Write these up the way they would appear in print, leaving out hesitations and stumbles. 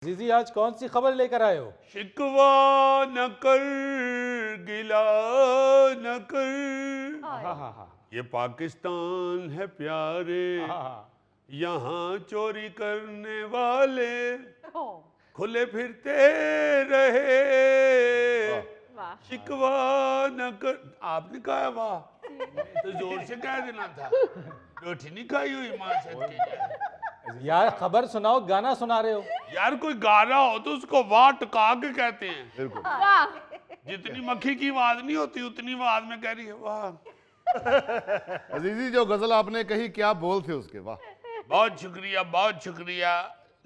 जीजी आज कौन सी खबर लेकर आए हो? शिकवा न कर, गिला न कर। हाँ। ये पाकिस्तान है प्यारे, हाँ। यहाँ चोरी करने वाले खुले फिरते रहे। शिकवा न कर। आपने कहा वाह, तो जोर से कह देना था। रोटी नहीं खाई हुई माँ से। यार खबर सुनाओ, गाना सुना रहे हो। यार कोई गाना हो तो उसको वाह टका के कहते हैं। बिल्कुल। जितनी मक्खी की आवाज नहीं होती उतनी आवाज में कह रही है वाह। अजीजी जो गजल आपने कही, क्या बोल थे उसके? वाह, बहुत शुक्रिया, बहुत शुक्रिया।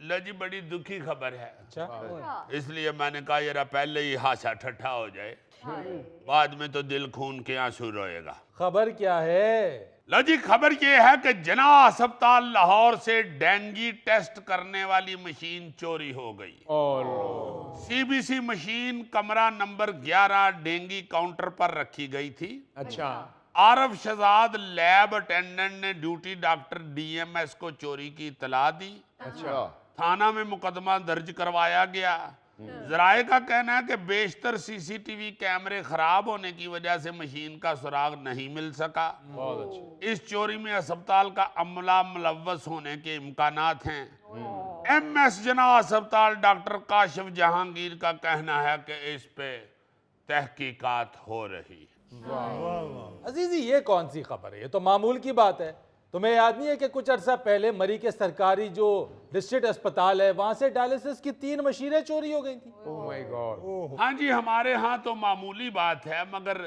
लजी बड़ी दुखी खबर है। अच्छा, इसलिए मैंने कहा यार पहले ही हासा ठट्ठा हो जाए, बाद में तो दिल खून के आंसू रोएगा। खबर क्या है? लजी खबर ये है कि जना अस्पताल लाहौर से डेंगू टेस्ट करने वाली मशीन चोरी हो गई। सीबीसी मशीन कमरा नंबर 11 डेंगू काउंटर पर रखी गई थी। अच्छा। आरफ शहजाद लैब अटेंडेंट ने ड्यूटी डॉक्टर डीएमएस को चोरी की इतला दी। अच्छा। थाना में मुकदमा दर्ज करवाया गया। जराए का कहना है कि बेशतर सीसीटीवी कैमरे खराब होने की वजह से मशीन का सुराग नहीं मिल सका। बहुत अच्छा। इस चोरी में अस्पताल का अमला मुलव्वस होने के इम्कानात हैं। एमएस जना अस्पताल डॉक्टर काशिफ जहांगीर का कहना है कि इस पे तहकीकात हो रही है। अजीजी ये कौन सी खबर है? ये तो मामूल की बात है। तुम्हें याद नहीं है कि कुछ अर्सा पहले मरी के सरकारी जो डिस्ट्रिक्ट अस्पताल है वहां से डायलिसिस की 3 मशीनें चोरी हो गई थी। Oh my God. हाँ जी, हमारे यहाँ तो मामूली बात है, मगर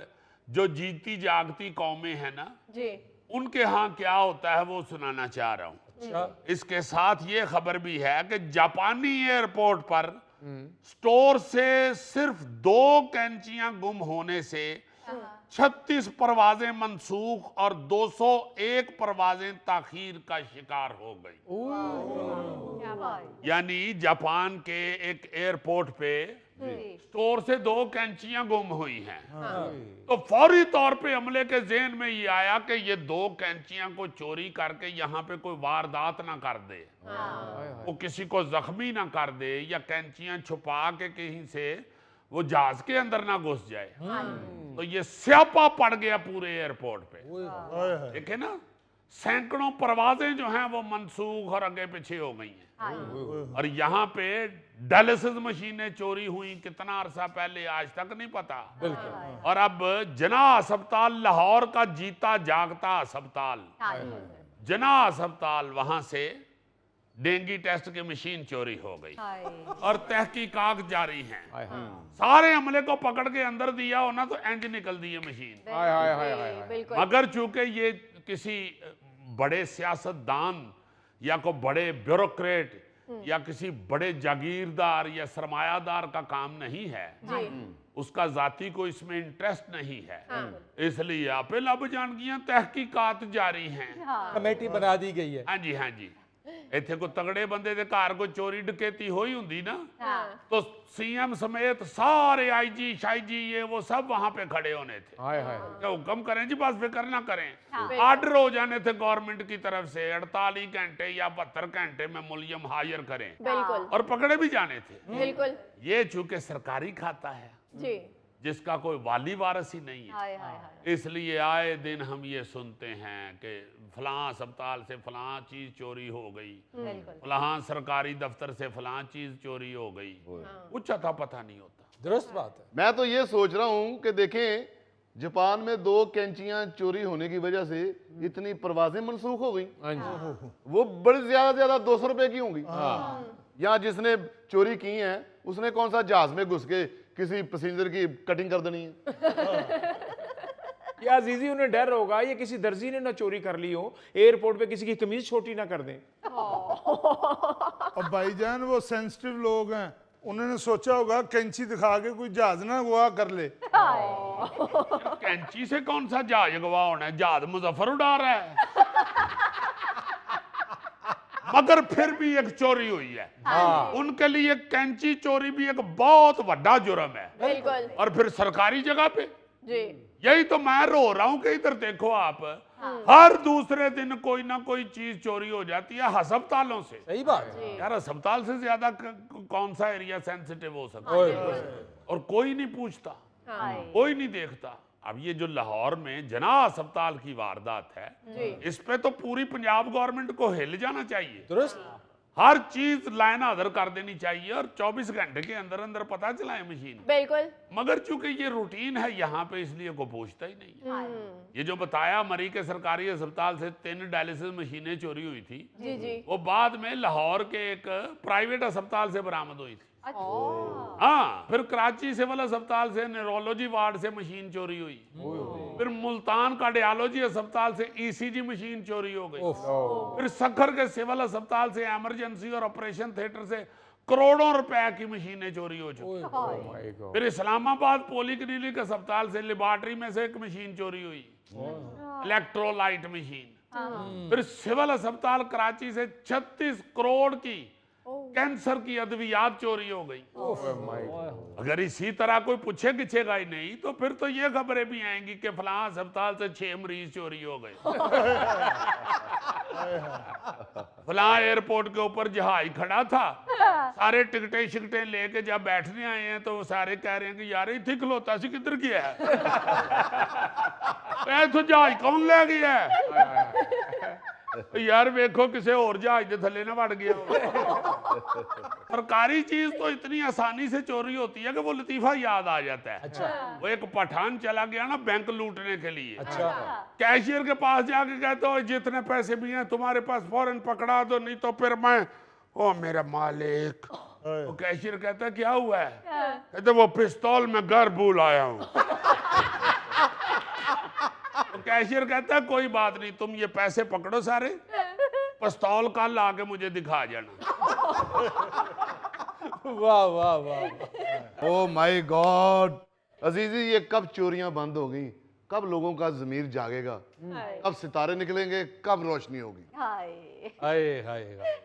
जो जीती जागती कौमें हैं ना जी, उनके यहाँ क्या होता है वो सुनाना चाह रहा हूँ। अच्छा, इसके साथ ये खबर भी है कि जापानी एयरपोर्ट पर स्टोर से सिर्फ 2 कैंचियां गुम होने से 36 परवाजें मनसूख और 201 परवाजें ताखीर का शिकार हो गई। क्या बात। यानी जापान के एक एयरपोर्ट पे स्टोर से 2 कैंचियां गुम हुई हैं। तो फौरी तौर पे अमले के ज़हन में ये आया कि ये 2 कैंचियां को चोरी करके यहाँ पे कोई वारदात ना कर दे, वो किसी को जख्मी ना कर दे, या कैंचियां छुपा के कहीं से वो जहाज के अंदर ना घुस जाए। तो ये स्यापा पड़ गया पूरे एयरपोर्ट पे। देखे ना, सैकड़ों परवाजें जो हैं वो मनसूख और आगे पीछे हो गई हैं। और यहाँ पे डायलिसिस मशीनें चोरी हुई कितना अरसा पहले, आज तक नहीं पता। बिल्कुल। और अब जना अस्पताल लाहौर का जीता जागता अस्पताल, जना अस्पताल, वहां से डेंगू टेस्ट की मशीन चोरी हो गई और तहकीकात जारी हैं। सारे अमले को पकड़ के अंदर दिया हो ना तो इंज निकल दी है मशीन। हाय हाय हाय हाय। बिल्कुल। मगर चूंकि ये किसी बड़े सियासतदान या कोई बड़े ब्यूरोक्रेट या किसी बड़े जागीरदार या सरमायादार का काम नहीं है, उसका जाती को इसमें इंटरेस्ट नहीं है, इसलिए आप लब जानगियां तहकीकात जारी हैं। कमेटी बना दी गई है। हाँ जी, हाँ जी। इत्थे को तगड़े बंदे दे घर को चोरी डकैती होई हुंदी ना, तो सीएम समेत सारे आईजी शाईजी ये वो सब वहां पे खड़े होने थे। हाय हाय। क्या हुक्म करें जी, बस फिक्र ना करें। आर्डर हो जाने थे गवर्नमेंट की तरफ से 48 घंटे या 72 घंटे में मुलजिम हायर करें, बिल्कुल और पकड़े भी जाने थे। बिल्कुल ये चूंकि सरकारी खाता है जी, जिसका कोई वाली वारस ही नहीं है, हाय हाय हाय। इसलिए आए दिन हम ये सुनते हैं कि फलां अस्पताल से फलां चीज चोरी हो गई, बिल्कुल फलां सरकारी दफ्तर से फलां चीज चोरी हो गई, कुछ अता पता नहीं होता। दुरुस्त बात है। मैं तो ये सोच रहा हूँ कि देखें, जापान में 2 कैंचियां चोरी होने की वजह से इतनी परवाजें मनसूख हो गई। हाँ जी। वो बड़ी ज्यादा 200 रुपए की होंगी। यहाँ जिसने चोरी की है उसने कौन सा जहाज में घुस के किसी पैसेंजर की कटिंग कर देनी है? या अजीजी उन्हें डर होगा ये किसी दर्जी ने ना चोरी कर ली हो, एयरपोर्ट पे किसी की कमीज छोटी ना कर दें। अब भाईजान वो सेंसिटिव लोग हैं, उन्होंने सोचा होगा कैंची दिखा के कोई जहाज ना गवा कर ले। कैंची से कौन सा जहाज गवा होना है, जहाज मुजफ्फर उड़ा रहा है। मगर फिर भी एक चोरी हुई है, उनके लिए कैंची चोरी भी एक बहुत बड़ा जुर्म है, बिल्कुल और फिर सरकारी जगह पे। जी, यही तो मैं रो रहा हूं कि इधर देखो आप, हर दूसरे दिन कोई ना कोई चीज चोरी हो जाती है अस्पतालों से। सही बात है। यार अस्पताल से ज्यादा कौन सा एरिया सेंसिटिव हो सकता ओए, है? और कोई नहीं पूछता, कोई नहीं देखता। अब ये जो लाहौर में जना अस्पताल की वारदात है, इस पे तो पूरी पंजाब गवर्नमेंट को हिल जाना चाहिए। दुरुस्त। हर चीज लाइन हाजिर कर देनी चाहिए और 24 घंटे के अंदर अंदर पता चलाए मशीन। बिल्कुल। मगर चूंकि ये रूटीन है यहाँ पे, इसलिए कोई पूछता ही नहीं है। ये जो बताया मरी के सरकारी अस्पताल से 3 डायलिसिस मशीनें चोरी हुई थी, जी जी। वो बाद में लाहौर के एक प्राइवेट अस्पताल से बरामद हुई थी। अच्छा। हाँ, फिर कराची सिविल अस्पताल से न्यूरोलॉजी वार्ड से मशीन चोरी हुई। फिर मुल्तान कार्डियोलॉजी अस्पताल से ईसीजी मशीन चोरी हो गई। फिर सखर के सिविल अस्पताल से इमरजेंसी और ऑपरेशन थिएटर से करोड़ों रुपए की मशीनें चोरी हो चुकी। फिर इस्लामाबाद पॉलीक्लिनिक अस्पताल से लेबोरेटरी में से एक मशीन चोरी हुई, इलेक्ट्रोलाइट मशीन। फिर सिविल अस्पताल कराची से 36 करोड़ की कैंसर की अद्वियात चोरी हो गई। अगर इसी तरह कोई पूछे किछेगा ही नहीं तो फिर तो ये खबरें भी आएंगी कि फलां अस्पताल से 6 मरीज चोरी हो गए। फलां एयरपोर्ट के ऊपर जहाज खड़ा था, सारे टिकटें शिकटें लेके जब बैठने आए हैं तो वो सारे कह रहे हैं कि यार इतनी खलोता सी किधर गया है, तो जहाज कौन ले गया है? यार देखो किसी और जहाज के थले ना बढ़ गया। सरकारी चीज तो इतनी आसानी से चोरी होती है कि वो लतीफा याद आ जाता है। अच्छा। वो एक पठान चला गया ना बैंक लूटने के लिए, अच्छा। कैशियर के पास जाके कहते हो जितने पैसे भी हैं तुम्हारे पास फौरन पकड़ा दो, नहीं तो फिर मैं, ओ मेरा मालिक। वो कैशियर कहता है क्या हुआ है? कहते वो पिस्तौल में घर भूल आया हूँ। तो कैशियर कहता है कोई बात नहीं, तुम ये पैसे पकड़ो सारे, पिस्तौल कल आके मुझे दिखा जाना। वाह वाह वाह। ओ माय गॉड अजीजी, ये कब चोरियां बंद हो गई? कब लोगों का ज़मीर जागेगा? कब सितारे निकलेंगे? कब रोशनी होगी? हाय। हाय हाय हाय।